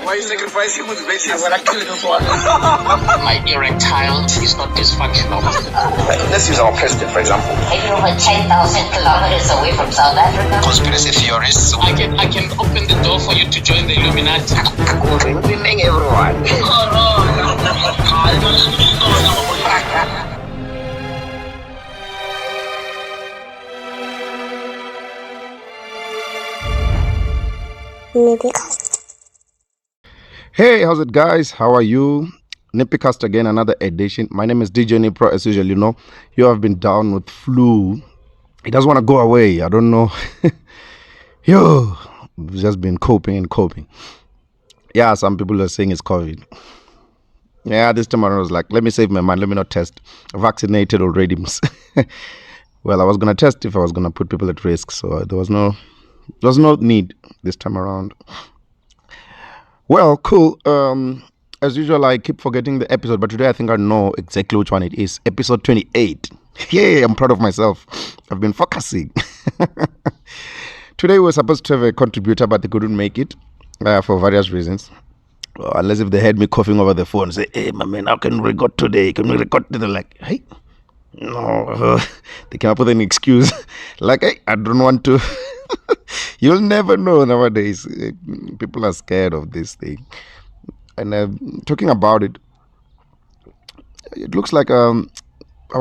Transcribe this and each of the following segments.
Why are you sacrificing with basis? I'm gonna kill you for My erectile is not dysfunctional. Let's use our president, for example. Are you over 10,000 kilometers away from South Africa? Conspiracy theorists. I can open the door for you to join the Illuminati. Good evening, everyone. NippyCast. Hey, how's it, guys? How are you? NippyCast again, another edition. My name is DJ Nipro, as usual. You know, you have been down with flu. It doesn't want to go away. I don't know. Yo, we've just been coping. Yeah, some people are saying it's COVID. Yeah, this time I was like, let me save my mind. Let me not test. Vaccinated already. Well, I was going to test if I was going to put people at risk. So there was no need this time around. Well, cool. As usual, I keep forgetting the episode, but today I think I know exactly which one it is. Episode 28. Yay, I'm proud of myself. I've been focusing. Today we were supposed to have a contributor, but they couldn't make it for various reasons. Unless if they had me coughing over the phone and say, hey, my man, how can we record today? Can we record today? They're like, hey, no. They came up with an excuse. Like, hey, I don't want to. You'll never know nowadays. People are scared of this thing. And talking about it, it looks like our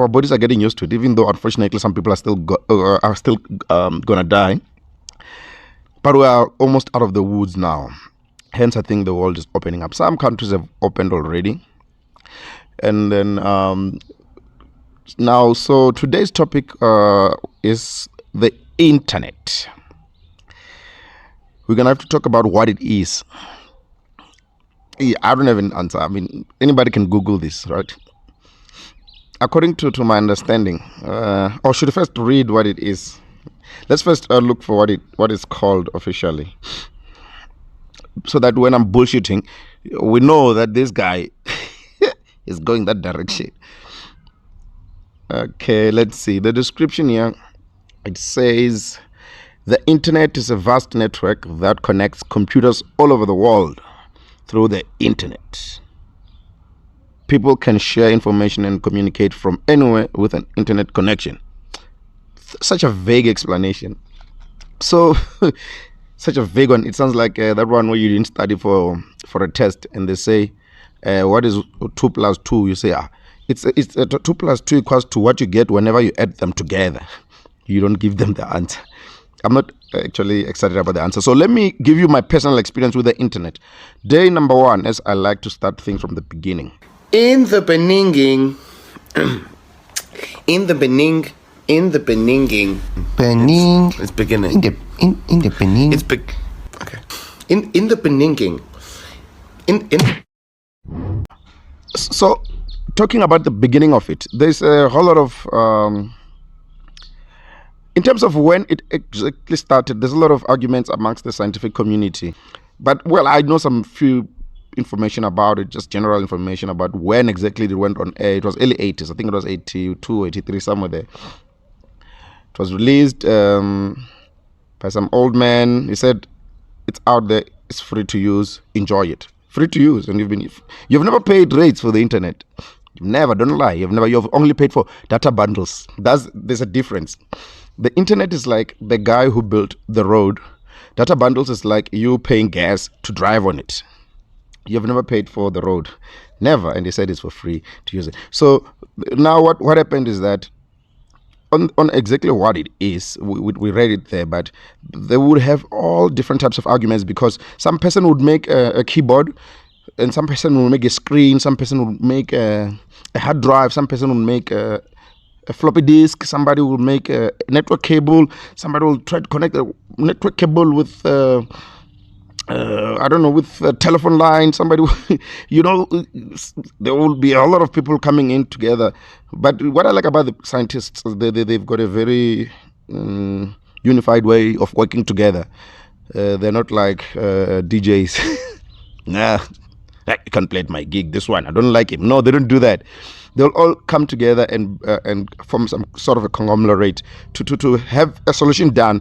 bodies are getting used to it, even though unfortunately some people are still gonna die. But we are almost out of the woods now. Hence, I think the world is opening up. Some countries have opened already. And then now, so today's topic is the internet. We're going to have to talk about what it is. I don't have an answer. I mean, anybody can Google this, right? According to my understanding, or should I first read what it is? Let's first look for what it's called officially. So that when I'm bullshitting, we know that this guy is going that direction. Okay, let's see. The description here, it says, the internet is a vast network that connects computers all over the world through the internet. People can share information and communicate from anywhere with an internet connection. Such a vague explanation. So, such a vague one. It sounds like that one where you didn't study for a test and they say, what is 2 plus 2? You say, it's 2 plus 2 equals to what you get whenever you add them together. You don't give them the answer. I'm not actually excited about the answer. So let me give you my personal experience with the internet. Day number 1, as I like to start things from the beginning. In the beginning. Bening. It's beginning. In the beginning. It's big. Okay. In the beginning. In. So, talking about the beginning of it, there's a whole lot of in terms of when it exactly started, there's a lot of arguments amongst the scientific community. But, well, I know some few information about it, just general information about when exactly it went on air. It was early 80s. I think it was 82, 83, somewhere there. It was released by some old man. He said, it's out there. It's free to use. Enjoy it. Free to use. And you've never paid rates for the internet. You've never, don't lie. You've only paid for data bundles. There's a difference. The internet is like the guy who built the road. Data bundles is like you paying gas to drive on it. You've never paid for the road. Never. And they said it's for free to use it. So now what happened is that on exactly what it is, we read it there, but they would have all different types of arguments because some person would make a keyboard and some person will make a screen, some person will make a hard drive, some person will make a floppy disk, somebody will make a network cable, somebody will try to connect a network cable with with a telephone line, somebody will, there will be a lot of people coming in together. But what I like about the scientists, they've got a very unified way of working together. They're not like DJs. Nah, you can't play at my gig, this one, I don't like it. No, they don't do that. They'll all come together and form some sort of a conglomerate to have a solution done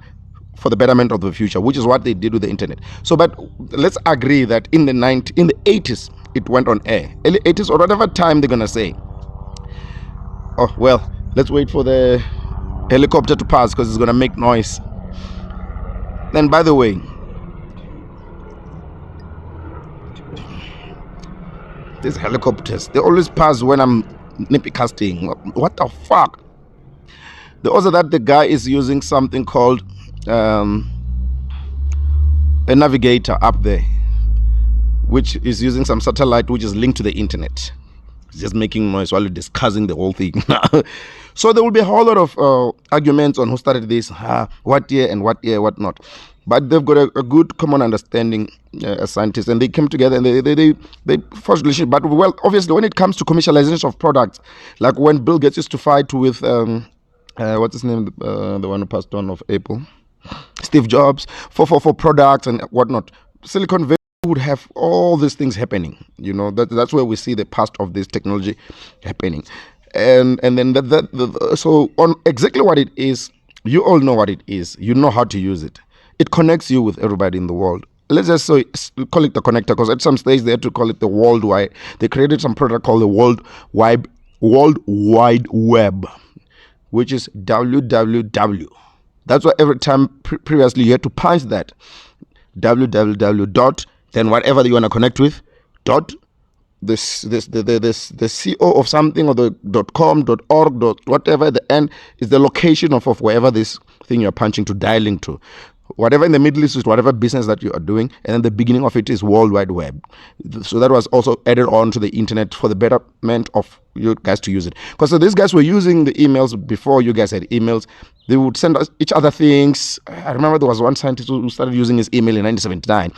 for the betterment of the future, which is what they did with the internet. So, but let's agree that in the 80s, it went on air. Early 80s or whatever time they're gonna say. Oh well, let's wait for the helicopter to pass because it's gonna make noise. Then, by the way, these helicopters, they always pass when I'm NippyCasting. What the fuck? The also that the guy is using something called a navigator up there, which is using some satellite which is linked to the internet. It's just making noise while you're discussing the whole thing. So there will be a whole lot of arguments on who started this, what year and what year, what not. But they've got a good common understanding as scientists, and they came together and they forged relationship. But well, obviously, when it comes to commercialization of products, like when Bill Gates used to fight with what's his name, the one who passed on of Apple, Steve Jobs, for products and whatnot, Silicon Valley would have all these things happening. You know, that's where we see the past of this technology happening, and then so on exactly what it is. You all know what it is. You know how to use it. It connects you with everybody in the world. Let's just call it the connector, because at some stage they had to call it the worldwide. They created some product called the World Wide Web, which is www. That's why every time previously you had to punch that www dot, then whatever you want to connect with, dot the CO of something, or the .com, .org, whatever at the end is the location of wherever this thing you're punching to, dialing to. Whatever in the middle is whatever business that you are doing, and then the beginning of it is World Wide Web. So that was also added on to the internet for the betterment of you guys to use it. Because so these guys were using the emails before you guys had emails. They would send us each other things. I remember there was one scientist who started using his email in 1979.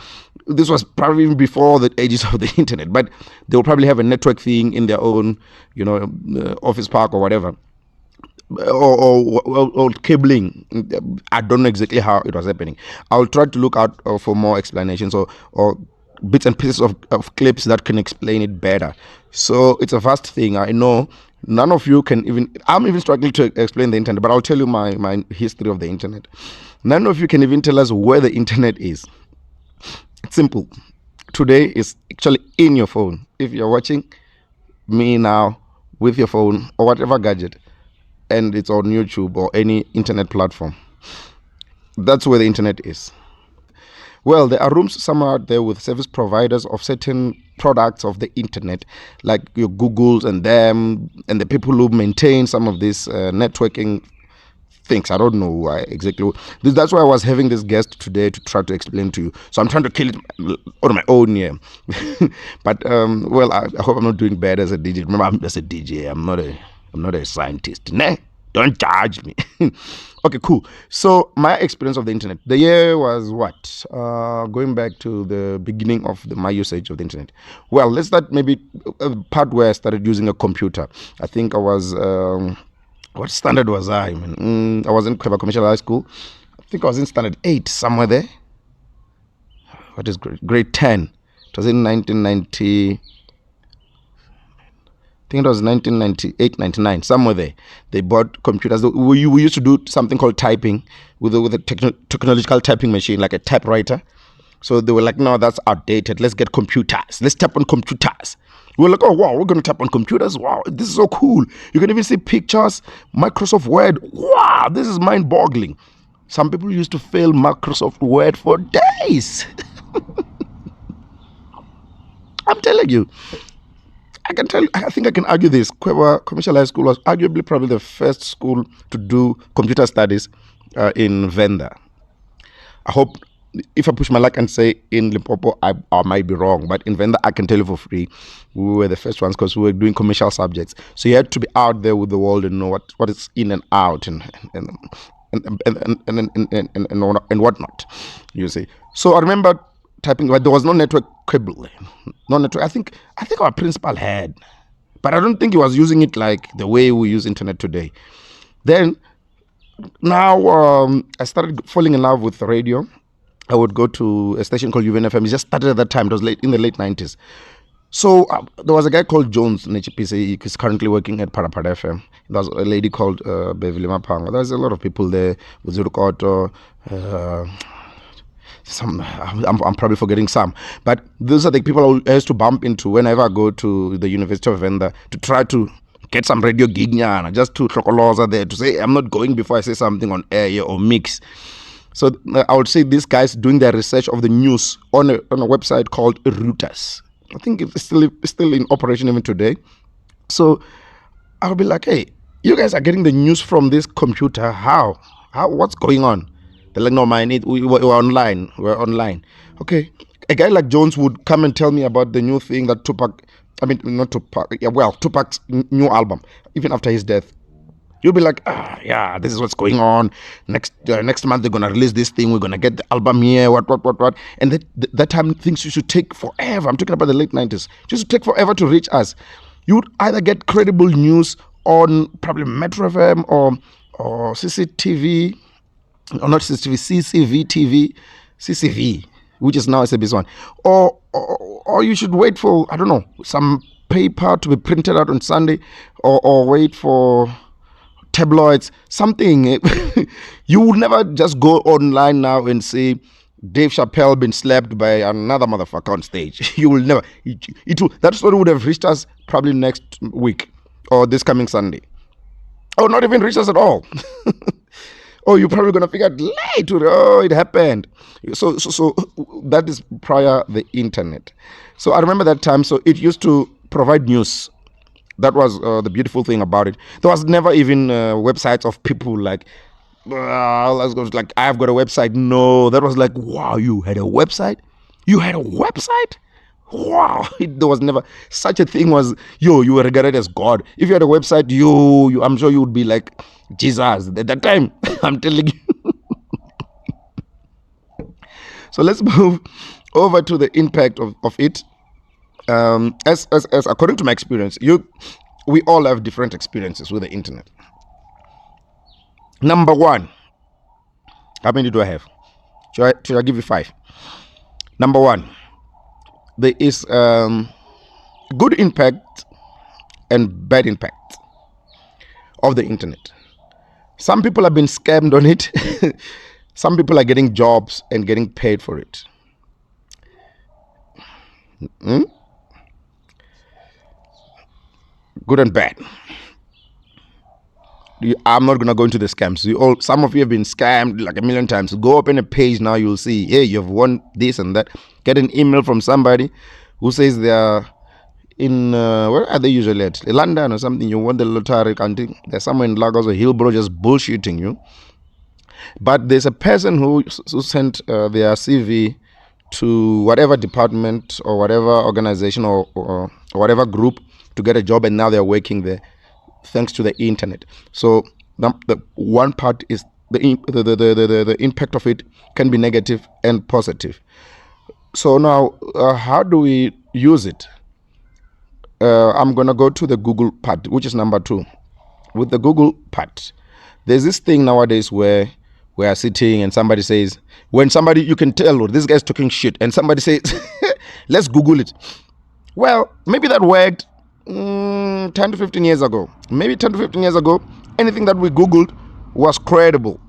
This was probably even before the ages of the internet, but they will probably have a network thing in their own, office park or whatever. Or cabling. I don't know exactly how it was happening. I'll try to look out for more explanations or bits and pieces of clips that can explain it better. So it's a vast thing. I know none of you can even, I'm even struggling to explain the internet, but I'll tell you my history of the internet. None of you can even tell us where the internet is. It's simple. Today is actually in your phone. If you're watching me now with your phone or whatever gadget, and it's on YouTube or any internet platform, that's where the internet is. Well, there are rooms somewhere out there with service providers of certain products of the internet, like your Googles and them, and the people who maintain some of these networking things. I don't know why exactly. That's why I was having this guest today to try to explain to you. So I'm trying to kill it on my own here. But well, I hope I'm not doing bad as a DJ. Remember, I'm just a DJ. I'm not a scientist. Nah, don't judge me. Okay, cool. So my experience of the internet, the year was what? Going back to the beginning of my usage of the internet. Well, let's start maybe a part where I started using a computer. I think I was, what standard was I? I was in Commercial High School. I think I was in standard 8, somewhere there. What is grade 10? It was in 1990. I think it was 1998, 99, somewhere there. They bought computers. We used to do something called typing with a technological typing machine, like a typewriter. So they were like, no, that's outdated. Let's get computers. Let's tap on computers. We were like, oh, wow, we're going to tap on computers. Wow, this is so cool. You can even see pictures, Microsoft Word. Wow, this is mind-boggling. Some people used to fail Microsoft Word for days. I'm telling you. I think I can argue this. Kwewa Commercial High School was arguably probably the first school to do computer studies in Venda. I hope, if I push my luck and say in Limpopo, I might be wrong, but in Venda, I can tell you for free, we were the first ones because we were doing commercial subjects. So you had to be out there with the world and know what is in and out and whatnot. You see. So I remember typing, but there was no network cable. No network. I think our principal had, but I don't think he was using it like the way we use internet today. Then now I started falling in love with the radio. I would go to a station called UVN FM. It just started at that time. It was in the late 90s. So there was a guy called Jones NippyCast. He's currently working at Parapara FM. There's a lady called Beverly Mapanga. There's a lot of people there. Uzuru Koto, I'm probably forgetting some, but those are the people I used to bump into whenever I go to the University of Venda to try to get some radio gig, just to trokoloza there to say I'm not going before I say something on air or mix. So I would say these guys doing their research of the news on a website called Reuters. I think it's still in operation even today. So I'll be like, hey, you guys are getting the news from this computer. How? What's going on? They're like, no, man, we're online. We're online. Okay. A guy like Jones would come and tell me about the new thing that Tupac's new album, even after his death. You'll be like, yeah, this is what's going on. Next month they're gonna release this thing. We're gonna get the album here. What? And that time things used to take forever. I'm talking about the late 90s. It used to take forever to reach us. You would either get credible news on probably Metro FM or CCTV, or not CCTV, CCV TV, CCV, which is now SABC1, or you should wait for, I don't know, some paper to be printed out on Sunday, or wait for tabloids, something. You would never just go online now and say Dave Chappelle been slapped by another motherfucker on stage. You will never. That story would have reached us probably next week or this coming Sunday, or not even reach us at all. Oh, you're probably gonna figure out later. Oh, it happened. So that is prior the internet. So I remember that time. So it used to provide news. That was the beautiful thing about it. There was never even websites of people like, let's go. Like, I've got a website. No, that was like, wow, you had a website? You had a website? Wow. There was never such a thing. Was you were regarded as God. If you had a website, you I'm sure you would be like Jesus at that time. I'm telling you. So let's move over to the impact of it. As according to my experience, we all have different experiences with the internet. Number one, how many do I have? Should I give you 5? Number one, there is good impact and bad impact of the internet. Some people have been scammed on it. Some people are getting jobs and getting paid for it. Good and bad. I'm not gonna go into the scams. Some of you have been scammed like a million times. Go open a page now, you'll see, hey, you've won this and that. Get an email from somebody who says they are in where are they usually at? London or something. You won the lottery counting. They're somewhere in Lagos or Hillbrow just bullshitting you. But there's a person who sent their CV to whatever department or whatever organization or whatever group to get a job, and now they're working there thanks to the internet. So the one part is the impact of it can be negative and positive. So now how do we use it? I'm gonna go to the Google part, which is number 2. With the Google part, there's this thing nowadays where we are sitting and somebody says, when somebody, you can tell, this guy's talking shit, and somebody says, let's Google it. Well, maybe that worked 10 to 15 years ago. Maybe 10 to 15 years ago, anything that we Googled was credible.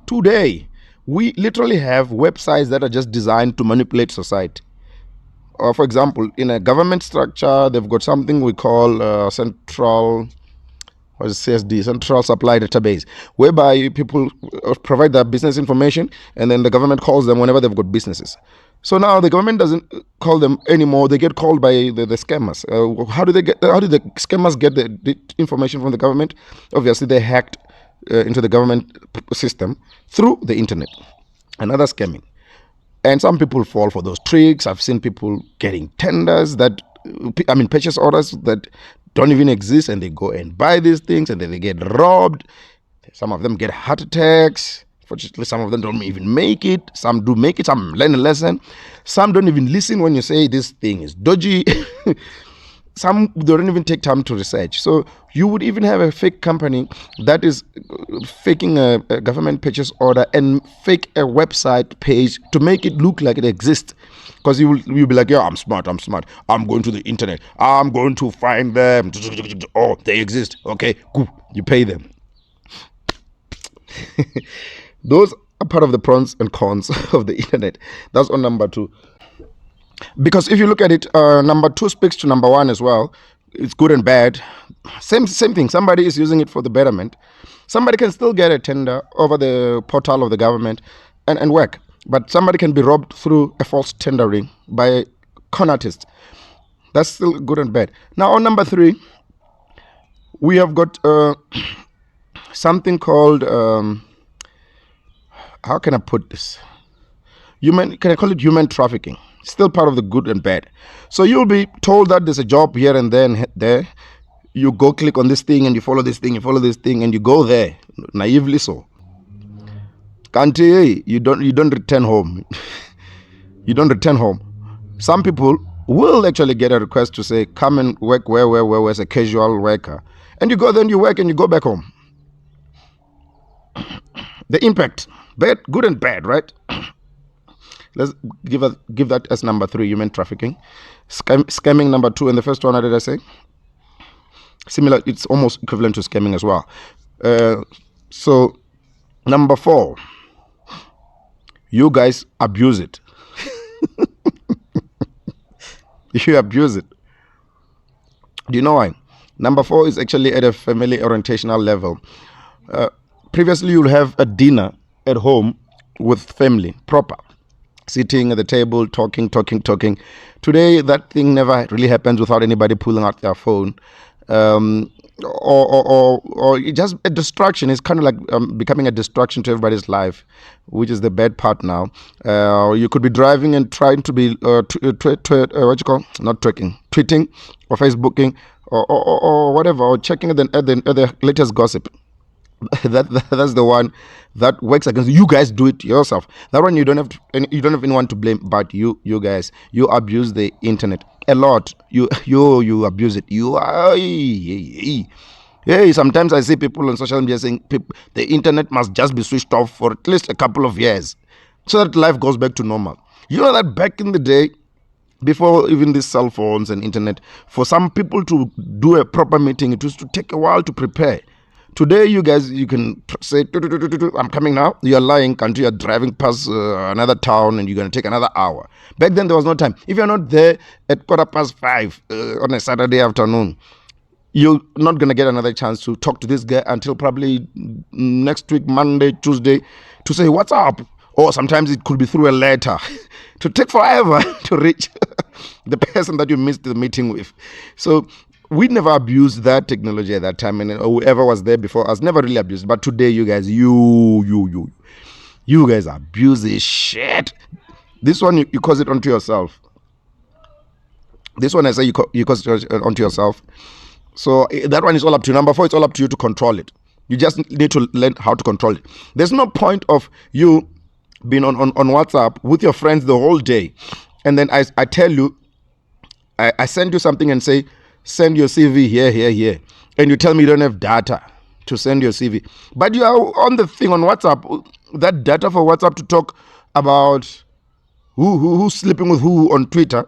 Today, we literally have websites that are just designed to manipulate society. For example, in a government structure, they've got something we call Central Supply Database, whereby people provide their business information, and then the government calls them whenever they've got businesses. So now the government doesn't call them anymore; they get called by the scammers. How do the scammers get the information from the government? Obviously, they hacked into the government system through the internet. Another scamming. And some people fall for those tricks. I've seen people getting tenders purchase orders that don't even exist, and they go and buy these things, and then they get robbed. Some of them get heart attacks. Fortunately, some of them don't even make it. Some do make it. Some learn a lesson. Some don't even listen when you say this thing is dodgy. some they don't even take time to research. So you would even have a fake company that is faking a government purchase order and fake a website page to make it look like it exists. Because you'll be like, yeah, I'm smart. I'm going to the internet. I'm going to find them. Oh, they exist. Okay, cool. You pay them. Those are part of the pros and cons of the internet. That's on number 2. Because if you look at it, number 2 speaks to number 1 as well. It's good and bad. Same thing. Somebody is using it for the betterment. Somebody can still get a tender over the portal of the government and work. But somebody can be robbed through a false tendering by a con artist. That's still good and bad. Now on number 3, we have got something called, how can I put this? Can I call it human trafficking? Still part of the good and bad. So you'll be told that there's a job here and there. You go click on this thing and you follow this thing, and you go there, naively so. Kanti, you don't return home. You don't return home. Some people will actually get a request to say, come and work where as a casual worker. And you go there and you work and you go back home. The impact, bad, good and bad, right? Let's give that as number 3, human trafficking. Scamming number 2, and the first one, what did I say? Similar, it's almost equivalent to scamming as well. So number 4, you guys abuse it. You abuse it. Do you know why? Number 4 is actually at a family orientational level. Previously, you'll have a dinner at home with family, proper. Sitting at the table, talking. Today, that thing never really happens without anybody pulling out their phone. Or just a distraction. It's kind of like becoming a distraction to everybody's life, which is the bad part now. You could be driving and trying to be tweeting or Facebooking or whatever, or checking at the latest gossip. That's the one that works against you. You guys do it yourself. That one you don't have anyone to blame but you guys. You abuse the internet a lot. You abuse it. Hey, sometimes I see people on social media saying the internet must just be switched off for at least a couple of years so that life goes back to normal. You know that back in the day, before even these cell phones and internet, for some people to do a proper meeting, it used to take a while to prepare. Today, you guys, you can say, I'm coming now. You're lying, country, you're driving past another town and you're going to take another hour. Back then, there was no time. If you're not there at 5:15 on a Saturday afternoon, you're not going to get another chance to talk to this guy until probably next week, Monday, Tuesday, to say, what's up? Or sometimes it could be through a letter. To take forever to reach the person that you missed the meeting with. So we never abused that technology at that time, and whoever was there before us never really abused. But today, you guys, you guys abuse this shit. This one you cause it onto yourself. This one I say you cause it onto yourself. So that one is all up to you. Number 4, it's all up to you to control it. You just need to learn how to control it. There's no point of you being on WhatsApp with your friends the whole day, and then I tell you, I send you something and say, send your CV here, and you tell me you don't have data to send your CV, but you are on the thing on WhatsApp, that data for WhatsApp to talk about who's sleeping with who on Twitter.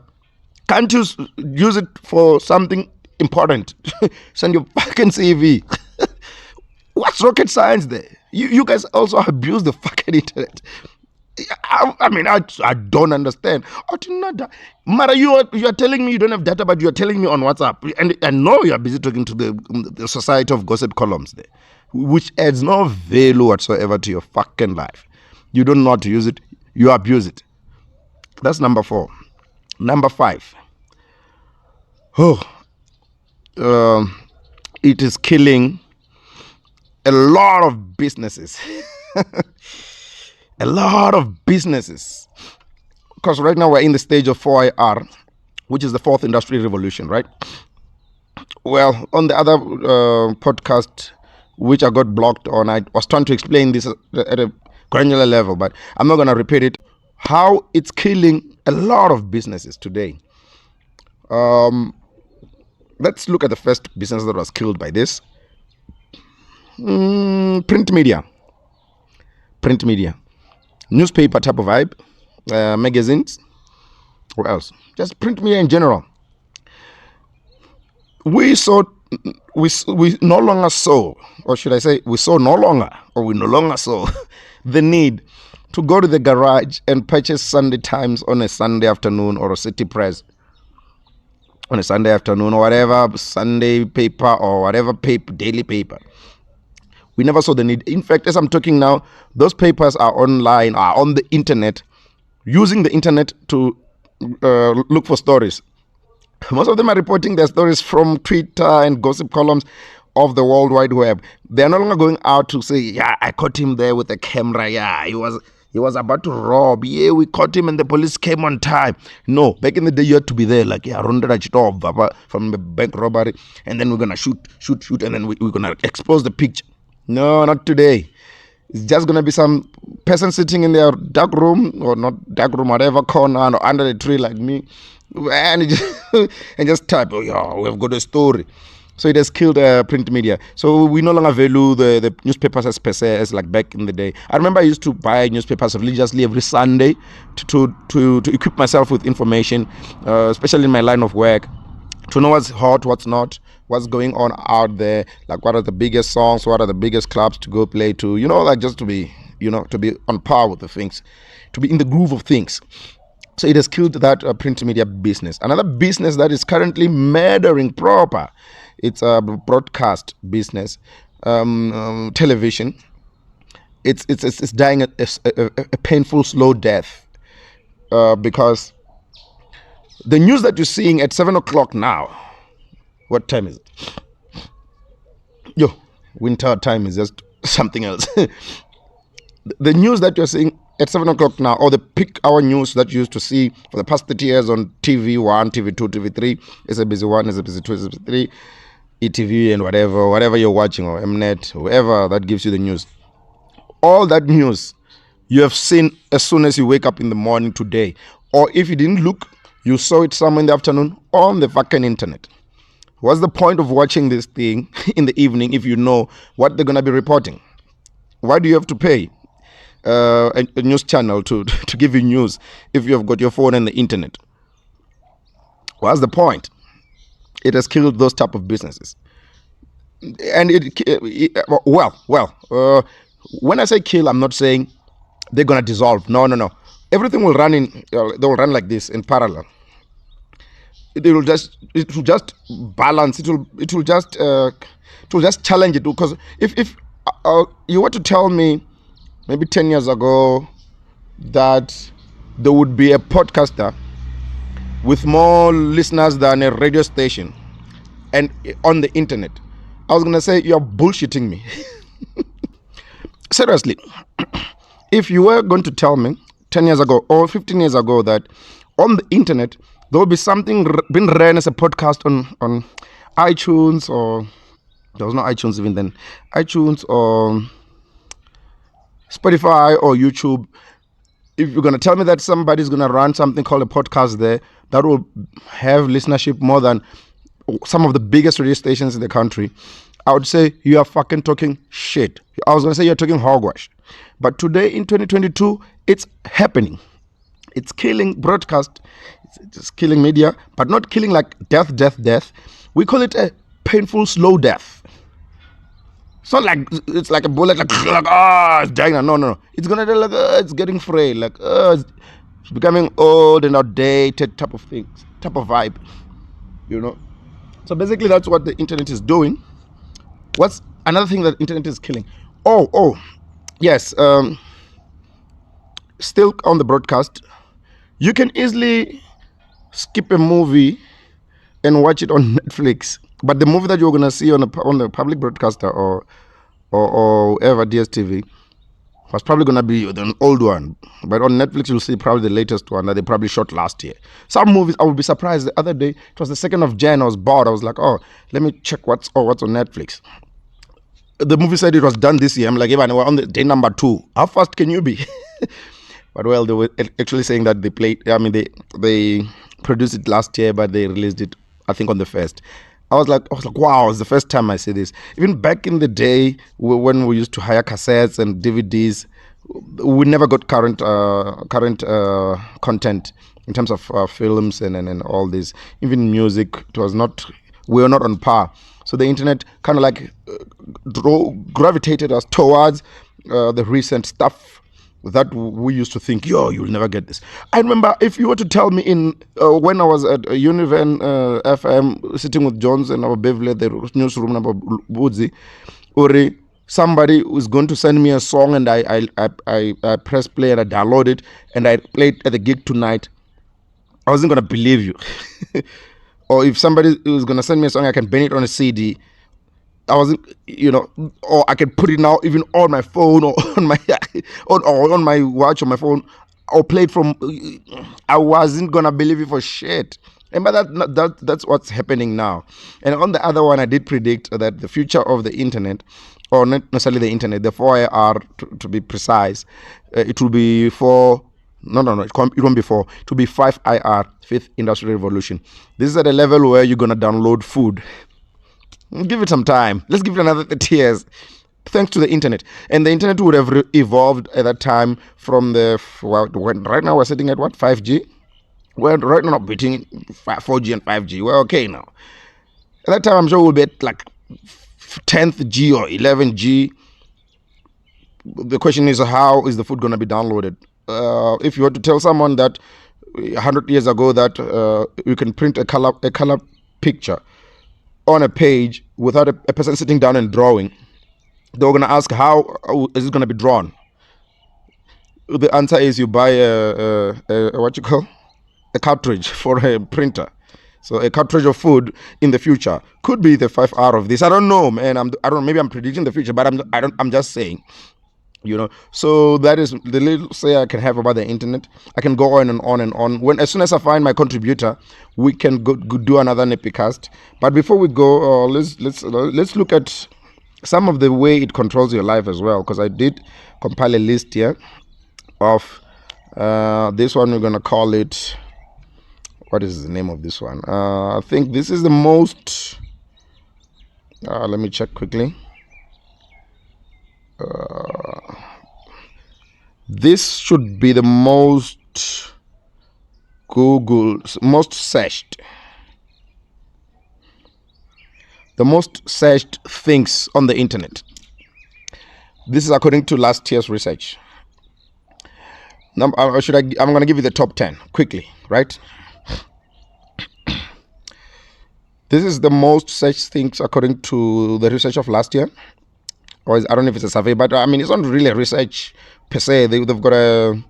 Can't you use it for something important? Send your fucking CV. What's rocket science there? You guys also abuse the fucking internet. I mean, I don't understand. Mara, you are telling me you don't have data, but you are telling me on WhatsApp. And I know you are busy talking to the society of gossip columns there, which adds no value whatsoever to your fucking life. You don't know how to use it. You abuse it. That's number 4. Number 5. It is killing a lot of businesses. A lot of businesses. Because right now we're in the stage of 4IR, which is the 4th Industrial Revolution, right? Well, on the other podcast, which I got blocked on, I was trying to explain this at a granular level, but I'm not going to repeat it. How it's killing a lot of businesses today. let's look at the first business that was killed by this. Print media. Newspaper type of vibe. Magazines. What else? Just print media in general. We no longer saw, or should I say, we no longer saw the need to go to the garage and purchase Sunday Times on a Sunday afternoon, or a City Press on a Sunday afternoon, or whatever Sunday paper or whatever paper, daily paper. We never saw the need. In fact, as I'm talking now, those papers are online, are on the internet, using the internet to look for stories. Most of them are reporting their stories from Twitter and gossip columns of the World Wide Web. They are no longer going out to say, yeah, I caught him there with a camera. Yeah, he was about to rob. Yeah, we caught him and the police came on time. No, back in the day, you had to be there, like, yeah, from the bank robbery, and then we're going to shoot, and then we're going to expose the picture. No, not today. It's just going to be some person sitting in their dark room, or not dark room, whatever corner, or under the tree like me, and just type, oh, yeah, we've got a story. So it has killed print media. So we no longer value the newspapers as per se, as like back in the day. I remember I used to buy newspapers religiously every Sunday to equip myself with information, especially in my line of work, to know what's hot, what's not, what's going on out there, like what are the biggest songs, what are the biggest clubs to go play to, like just to be on par with the things, to be in the groove of things. So it has killed that print media business. Another business that is currently murdering proper, it's a broadcast business, television. It's dying a painful, slow death, because the news that you're seeing at 7 o'clock now, what time is it? Winter time is just something else. The news that you're seeing at 7 o'clock now, or the peak hour news that you used to see for the past 30 years on TV1, TV2, TV3, SABC1, SABC2, SABC3, ETV, and whatever you're watching, or Mnet, whoever that gives you the news. All that news you have seen as soon as you wake up in the morning today. Or if you didn't look, you saw it somewhere in the afternoon on the fucking internet. What's the point of watching this thing in the evening if you know what they're going to be reporting? Why do you have to pay a news channel to give you news if you have got your phone and the internet? What's the point? It has killed those type of businesses. And when I say kill, I'm not saying they're going to dissolve. No. Everything will run they will run like this in parallel. It will just balance. It will just challenge it, because if you were to tell me maybe 10 years ago that there would be a podcaster with more listeners than a radio station and on the internet, I was going to say, you're bullshitting me. Seriously, if you were going to tell me 10 years ago or 15 years ago that on the internet there will be something being ran as a podcast on iTunes, or there was no iTunes even then, iTunes or Spotify or YouTube, if you're going to tell me that somebody's going to run something called a podcast there that will have listenership more than some of the biggest radio stations in the country, I would say you are fucking talking shit. I was going to say you're talking hogwash. But today in 2022, it's happening. It's killing broadcast. It's killing media, but not killing like death. We call it a painful, slow death. It's not like it's like a bullet, like it's dying. No. It's gonna like it's getting frail, like it's becoming old and outdated type of things, type of vibe, So basically, that's what the internet is doing. What's another thing that internet is killing? Oh, yes. Still on the broadcast, you can easily skip a movie and watch it on Netflix. But the movie that you're gonna see on the public broadcaster or whoever DSTV was probably gonna be an old one. But on Netflix you'll see probably the latest one that they probably shot last year. Some movies I would be surprised. The other day, it was the 2nd of Jan. I was bored. I was like, oh, let me check what's on Netflix. The movie said it was done this year. I'm like, even we're on the day number 2. How fast can you be? But well, they were actually saying that they produced it last year, but they released it, I think, on the 1st. I was like, wow, it's the first time I see this. Even back in the day when we used to hire cassettes and DVDs, we never got current content in terms of films and all this. Even music, it was not. We were not on par. So the internet kind of like gravitated us towards the recent stuff that we used to think, yo, you'll never get this. I remember if you were to tell me in when I was at Univen FM sitting with Jones and our Beverly, the newsroom number Woodsy, or somebody was going to send me a song and I press play and I download it and I played at the gig tonight, I wasn't going to believe you. Or if somebody was going to send me a song, I can burn it on a CD. I wasn't, or I can put it now even on my phone or on my on my watch on my phone, or play it from. I wasn't gonna believe it for shit. And by that's what's happening now. And on the other one, I did predict that the future of the internet, or not necessarily the internet, the 4IR to be precise, it will be for. No, it won't be 4. It will be 5IR, Fifth Industrial Revolution. This is at a level where you're gonna download food. Give it some time. Let's give it another 30 years. Thanks to the internet. And the internet would have evolved at that time from right now we're sitting at what, 5G? We're right now between 4G and 5G. We're okay now. At that time, I'm sure we'll be at like 10th G or 11G. The question is, how is the food going to be downloaded? If you were to tell someone that 100 years ago that you can print a color picture on a page without a person sitting down and drawing, they were going to ask, how is it going to be drawn? The answer is you buy a cartridge for a printer. So a cartridge of food in the future could be the 5R of this. I don't know, man. I don't know. Maybe I'm predicting the future, but I'm just saying. So that is the little say I can have about the internet. I can go on and on and on. As soon as I find my contributor, we can go do another NippyCast. But before we go, let's look at some of the way it controls your life as well. Because I did compile a list here of this one. We're gonna call it. What is the name of this one? I think this is the most. Let me check quickly. This should be the most most searched things on the internet. This is according to last year's research. I'm going to give you the top 10 quickly, right? This is the most searched things according to the research of last year. Or I don't know if it's a survey, but I mean, it's not really a research per se. They've got the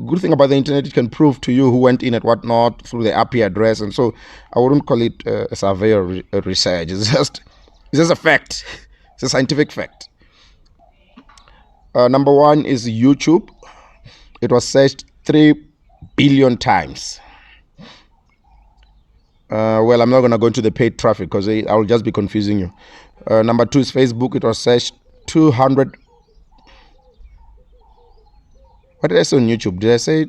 good thing about the internet, it can prove to you who went in at what not through the IP address, and so I wouldn't call it a survey or a research. It's just a fact. It's a scientific fact. Number 1 is YouTube. It was searched 3 billion times. Well, I'm not going to go into the paid traffic because I will just be confusing you. Number 2 is Facebook. It was searched 200. What did I say on YouTube? Did I say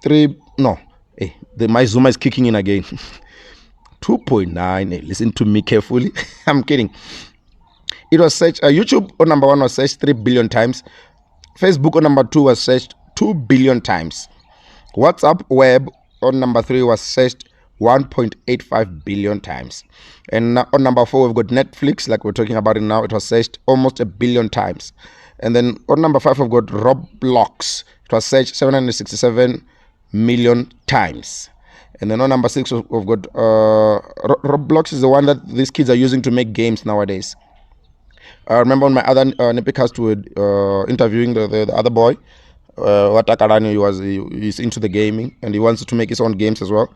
3? No. Hey, my Zoomer is kicking in again. 2.9. Hey, listen to me carefully. I'm kidding. It was searched. YouTube on number 1 was searched 3 billion times. Facebook on number 2 was searched 2 billion times. WhatsApp web on number 3 was searched 1.85 billion times. And on number 4 we've got Netflix, like we're talking about it now. It was searched almost 1 billion times. And then on number 5 we've got Roblox. It was searched 767 million times. And then on number 6 we've got Roblox is the one that these kids are using to make games nowadays. I remember on my other NippyCast we were interviewing the other boy, Watakarani. He's into the gaming and he wants to make his own games as well.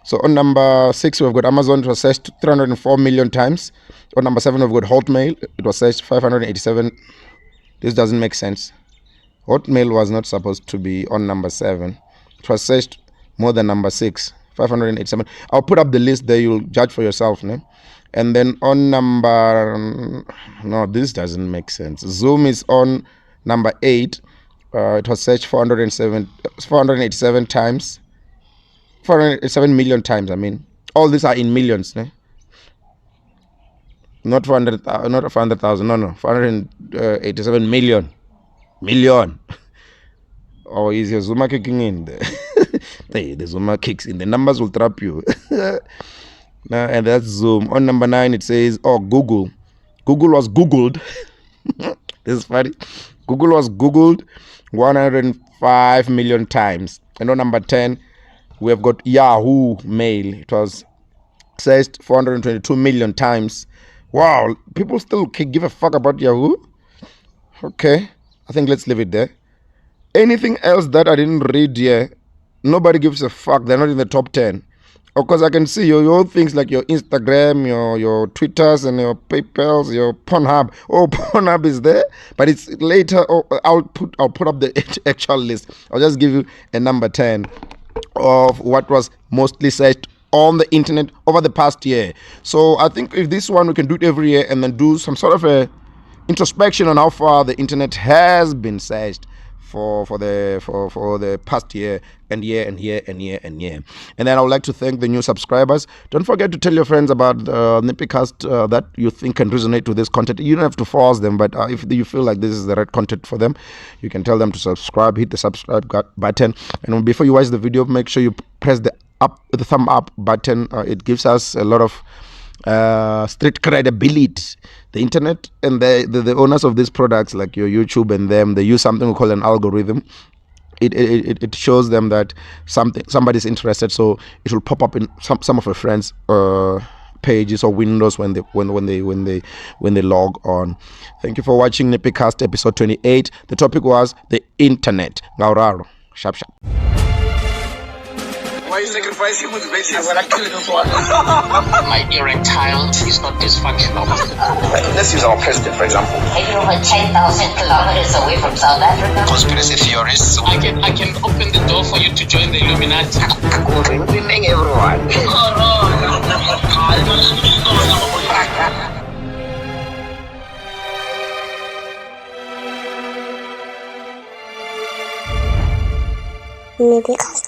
So on number 6 we've got Amazon. It was searched 304 million times. On number 7 we've got Hotmail. It was searched 587. This doesn't make sense. Hotmail was not supposed to be on number 7. It was searched more than number 6, 587. I'll put up the list there. You'll judge for yourself, no? And then on number, no, this doesn't make sense. Zoom is on number 8. It was searched 487 times. 487 million times, I mean. all these are in millions, ne? Not 400,000, no, 487 million. Oh, is your Zuma kicking in? Hey, the Zuma kicks in. The numbers will trap you. And that's Zoom. On number 9, it says, oh, Google. Google was Googled. This is funny. Google was Googled 105 million times. And on number 10, we have got Yahoo Mail. It was searched 422 million times. Wow, people still can give a fuck about Yahoo? Okay, I think let's leave it there. Anything else that I didn't read here, nobody gives a fuck. They're not in the top 10. Of course, I can see your things like your Instagram, your Twitters, and your PayPals, your Pornhub. Oh, Pornhub is there, but it's later. Oh, I'll put up the actual list. I'll just give you a number 10 of what was mostly searched on the internet over the past year. So I think if this one we can do it every year and then do some sort of a introspection on how far the internet has been searched for the past year and year. And then I would like to thank the new subscribers. Don't forget to tell your friends about NippyCast that you think can resonate with this content. You don't have to force them, but if you feel like this is the right content for them, you can tell them to subscribe. Hit the subscribe button, and before you watch the video, make sure you press the thumb up button. It gives us a lot of street credibility. The internet and the owners of these products, like your YouTube and them, they use something we call an algorithm. It shows them that somebody's interested, so it will pop up in some of your friends' pages or windows when they log on. Thank you for watching NippyCast episode 28. The topic was the internet. Ngauraro. Sharp. Why are you sacrificing with basis? My erectile is not dysfunctional. Let's use our president, for example. Are you over 10,000 kilometers away from South Africa? Conspiracy theorists. I can open the door for you to join the Illuminati. Everyone. NippyCast.